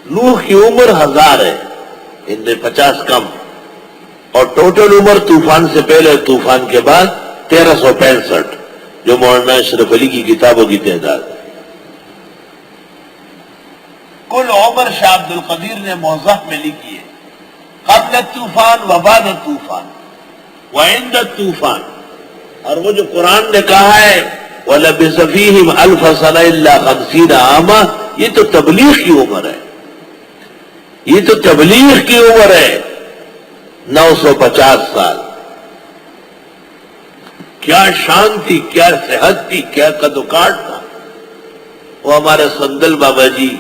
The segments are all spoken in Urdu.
نوح کی عمر 1000 ہے، ان میں 50 کم، اور ٹوٹل عمر طوفان سے پہلے طوفان کے بعد 1365، جو مولانا اشرف علی کی کتابوں کی تعداد ہے۔ کل عمر شاہ عبد القدیر نے موضح میں لکھی ہے، قبل الطوفان و بعد الطوفان وعند الطوفان، اور وہ جو قرآن نے کہا ہے وَلَبِثَ فِيهِمْ أَلْفَ سَنَةٍ إِلَّا 50 عَامًا، یہ تو تبلیغ کی عمر ہے، یہ تو تبلیغ کی عمر ہے، 950 سال۔ کیا شان تھی، کیا صحت تھی، کیا قد و کاٹ تھا۔ وہ ہمارے سندل بابا جی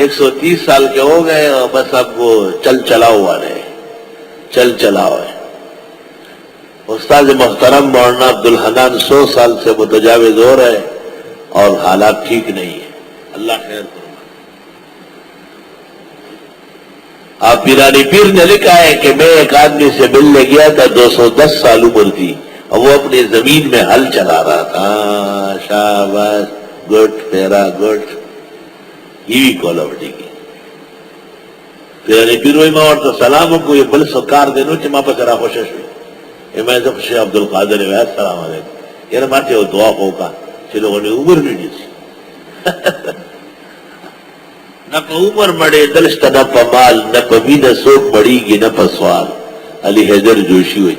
130 سال کے ہو گئے اور بس اب وہ چل چلا ہوا رہے، چل چلا ہوا ہے۔ استاد محترم مولانا عبدالحنان 100 سال سے متجاوز ہو رہے اور حالات ٹھیک نہیں ہے، اللہ خیر فرمائے۔ آپ پیرانی پیر نے لکھا ہے کہ میں ایک آدمی سے ملنے گیا تھا، 210 سال عمر تھی، اور وہ اپنی زمین میں ہل چلا رہا تھا، شاباش گٹ تیرا گٹ، یہ بھی کولاوٹی کی پیرانی پیر وہی ماں اور تو سلام کو یہ بل سکار دینو کہ ماں پر ذرا خوشش ہوئی میں جب شیخ عبد القادر السلام علیکم یہ ماتے ہو دعا ہوگا کہ لوگوں نے عمر بھی نہیں سی نہ پا عمر مڑے دلشت نہ پا مال نہ پا مین سوک مڑی گی نہ پا سوال۔ علی حیدر جوشی ہوئی۔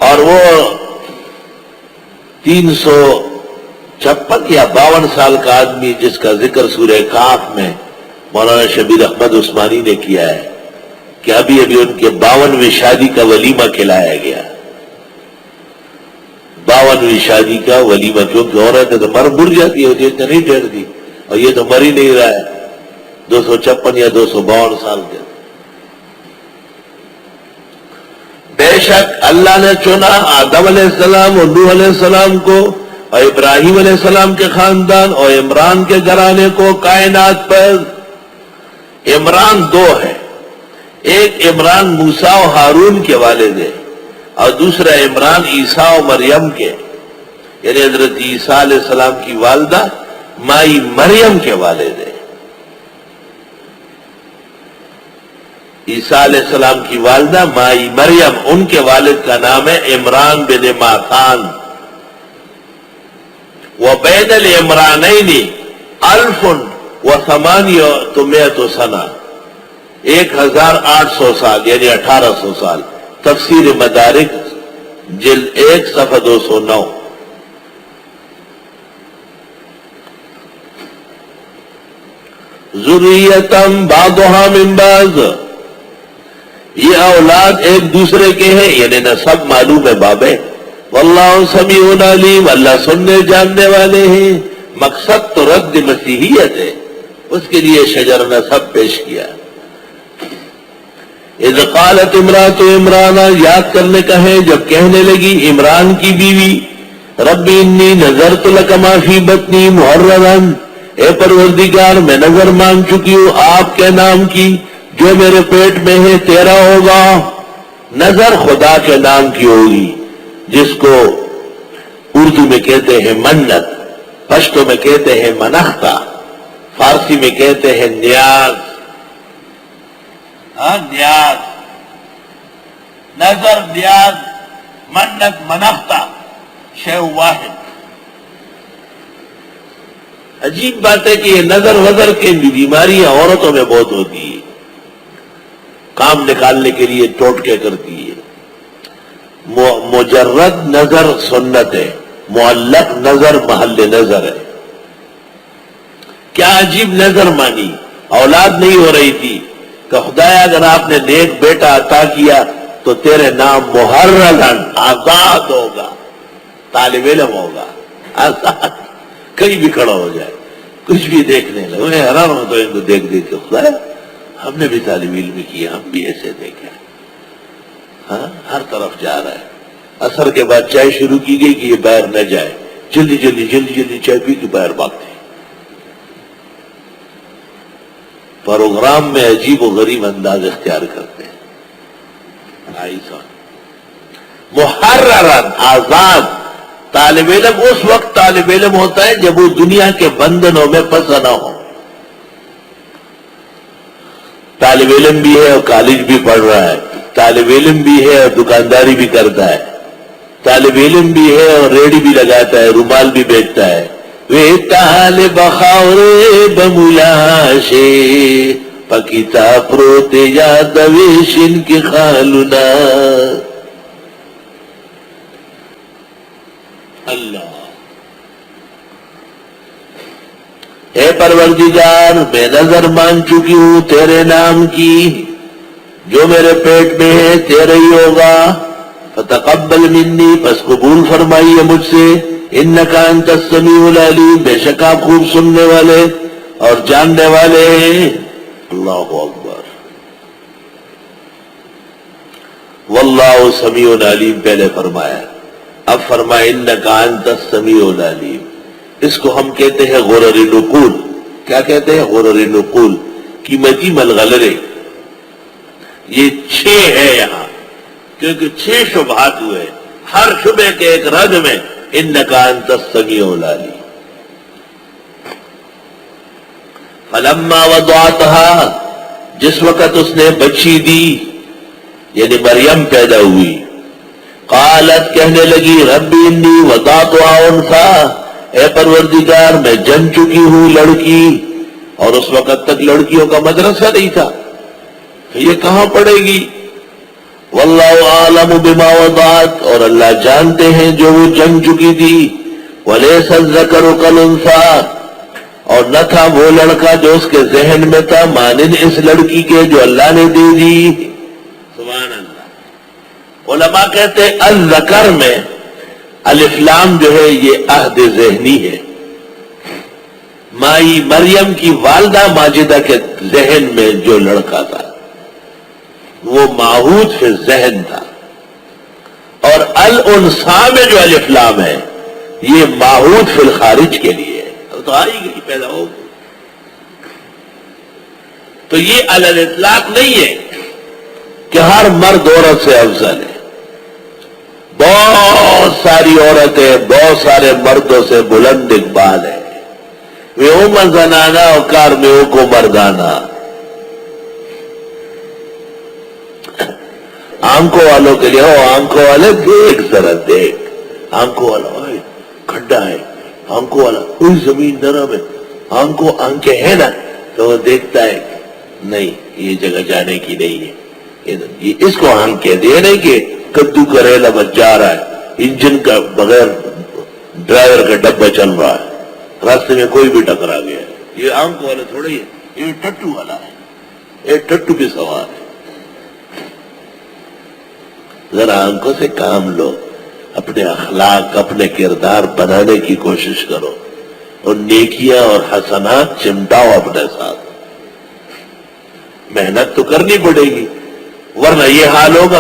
اور وہ 356 یا 52 سال کا آدمی جس کا ذکر سورہ کاف میں مولانا شبیر احمد عثمانی نے کیا ہے کہ ابھی ابھی ان کے 52ویں شادی کا ولیمہ کھلایا گیا، 52ویں شادی کا ولیمہ، کیونکہ عورتیں تو مر جاتی ہوتی ہے، نہیں ٹھہرتی، اور یہ تو مر ہی نہیں رہا ہے 256 یا 252 سال کے۔ بے شک اللہ نے چنا آدم علیہ السلام اور نوح علیہ السلام کو اور ابراہیم علیہ السلام کے خاندان اور عمران کے گھرانے کو کائنات پر۔ عمران 2 ہے، ایک عمران موسیٰ و ہارون کے والد ہے اور دوسرا عمران عیسیٰ و مریم کے، یعنی حضرت عیسیٰ علیہ السلام کی والدہ مائی مریم کے والد ہے۔ عیسیٰ علیہ السلام کی والدہ مائی مریم، ان کے والد کا نام ہے عمران بن ماتان۔ وبین العمرانین 1800 سنہ، 1800 سال یعنی 1800 سال۔ تفسیر مدارک جلد 1 صفحہ 209۔ ذریتم بعضها من بعض، یہ اولاد ایک دوسرے کے ہیں، یعنی نسب معلوم ہے بابے۔ واللہ سمیع علیم، اللہ سننے جاننے والے ہیں۔ مقصد تو رد مسیحیت ہے، اس کے لیے شجر نسب پیش کیا۔ اذ قالت امرأۃ عمران، یاد کرنے کا ہے جب کہنے لگی عمران کی بیوی، رب انی نذرت لک ما فی بطنی محررا، اے پروردگار میں نظر مانگ چکی ہوں آپ کے نام کی جو میرے پیٹ میں ہے تیرا ہوگا۔ نظر خدا کے نام کی ہوگی، جس کو اردو میں کہتے ہیں منت، پشتو میں کہتے ہیں منختہ، فارسی میں کہتے ہیں نیاز۔ نیاز، نظر، نیاز، منت، منختہ، شے واحد۔ عجیب بات ہے کہ یہ نظر وزر کے بیماریاں عورتوں میں بہت ہوتی ہے، کام نکالنے کے لیے ٹوٹکے کرتی ہے۔ مجرد نظر سنت ہے، معلق نظر محل نظر ہے۔ کیا عجیب نظر مانی، اولاد نہیں ہو رہی تھی کہ خدایا اگر آپ نے نیک بیٹا عطا کیا تو تیرے نام محررن، آزاد ہوگا، طالب علم ہوگا، آزاد، کہیں بھی کھڑا ہو جائے، کچھ بھی دیکھنے لگے۔ میں حیران ہوں تو ان کو دیکھ دیکھ کے خدایا ہم نے بھی طالب علم کیا، ہم بھی ایسے دیکھیں۔ ہاں، ہر طرف جا رہا ہے۔ عصر کے بعد چائے شروع کی گئی کہ یہ باہر نہ جائے، جلدی جلدی جلدی جلدی چائے پی کے باہر بھاگتے ہیں۔ پروگرام میں عجیب و غریب انداز اختیار کرتے ہیں۔ محررن، آزاد، طالب علم اس وقت طالب علم ہوتا ہے جب وہ دنیا کے بندنوں میں پھنسا نہ ہو. طالب علم بھی ہے اور کالج بھی پڑھ رہا ہے، طالب علم بھی ہے اور دکانداری بھی کرتا ہے، طالب علم بھی ہے اور ریڑھی بھی لگاتا ہے، رومال بھی بیچتا ہے. وے طالب خاورے بمولاشے پکیتا پروتے یا دویشن کی خالنا. اللہ اے پروردگار، میں نظر مان چکی ہوں تیرے نام کی، جو میرے پیٹ میں ہے تیرے ہی ہوگا. فتقبل منی، پس قبول فرمائیے مجھ سے. انک انت السمیع العلیم، بے شک آپ خوب سننے والے اور جاننے والے ہیں. اللہ اکبر. واللہ سمیع علیم پہلے فرمایا، اب فرمایا انک انت السمیع العلیم. اس کو ہم کہتے ہیں غرر نقول. کیا کہتے ہیں؟ غرر نقول، قیمتی ملغلرے. یہ 6 ہے یہاں، کیونکہ 6 شبہات ہوئے، ہر شبہ کے ایک رد میں انک انت السمیع العلیم. فلما وضعتها، جس وقت اس نے بچی دی یعنی مریم پیدا ہوئی، قالت، کہنے لگی، ربی انی وضعتها انثی، اے پروردگار میں جن چکی ہوں لڑکی. اور اس وقت تک لڑکیوں کا مدرسہ نہیں تھا، یہ کہاں پڑھے گی؟ واللہ اعلم بما وضعت، اور اللہ جانتے ہیں جو وہ جن چکی تھی. ولیس الذکر کالانثی، اور نہ تھا وہ لڑکا جو اس کے ذہن میں تھا مانند اس لڑکی کے جو اللہ نے دے دی. سبحان اللہ. علماء کہتے ہیں الذکر میں الف لام جو ہے یہ عہد ذہنی ہے. مائی مریم کی والدہ ماجدہ کے ذہن میں جو لڑکا تھا وہ معہود فی ذہن تھا، اور الانثی میں جو الف لام ہے یہ معہود فی الخارج کے لیے ہے. تو آ ہی گئی، پیدا ہو گئی. تو یہ علی الاطلاق نہیں ہے کہ ہر مرد عورت سے افضل ہے. بہت ساری عورتیں بہت سارے مردوں سے بلند اقبال ہیں. وہ زنانہ اور کار میں کو مردانہ. آنکھوں والوں کے لیے ہو، آنکھوں والے دیکھ ذرا دیکھ، آنکھوں والا کھڈا ہے، آنکھوں والا کوئی زمین نرم ہے، آنکھیں ہیں نا تو وہ دیکھتا ہے نہیں یہ جگہ جانے کی نہیں ہے. اس کو آنکھ کہتے ہیں نہیں کہ کدو کریلا بچ جا رہا ہے، انجن کا بغیر ڈرائیور کا ڈبہ چل رہا ہے، راستے میں کوئی بھی ٹکرا گیا ہے. یہ آنکھ والا تھوڑی ہے، یہ ٹٹو والا ہے، یہ ٹٹو بھی سوار ہے. ذرا آنکھوں سے کام لو، اپنے اخلاق اپنے کردار بنانے کی کوشش کرو، اور نیکیاں اور حسنات چمٹاؤ اپنے ساتھ. محنت تو کرنی پڑے گی، ورنہ یہ حال ہوگا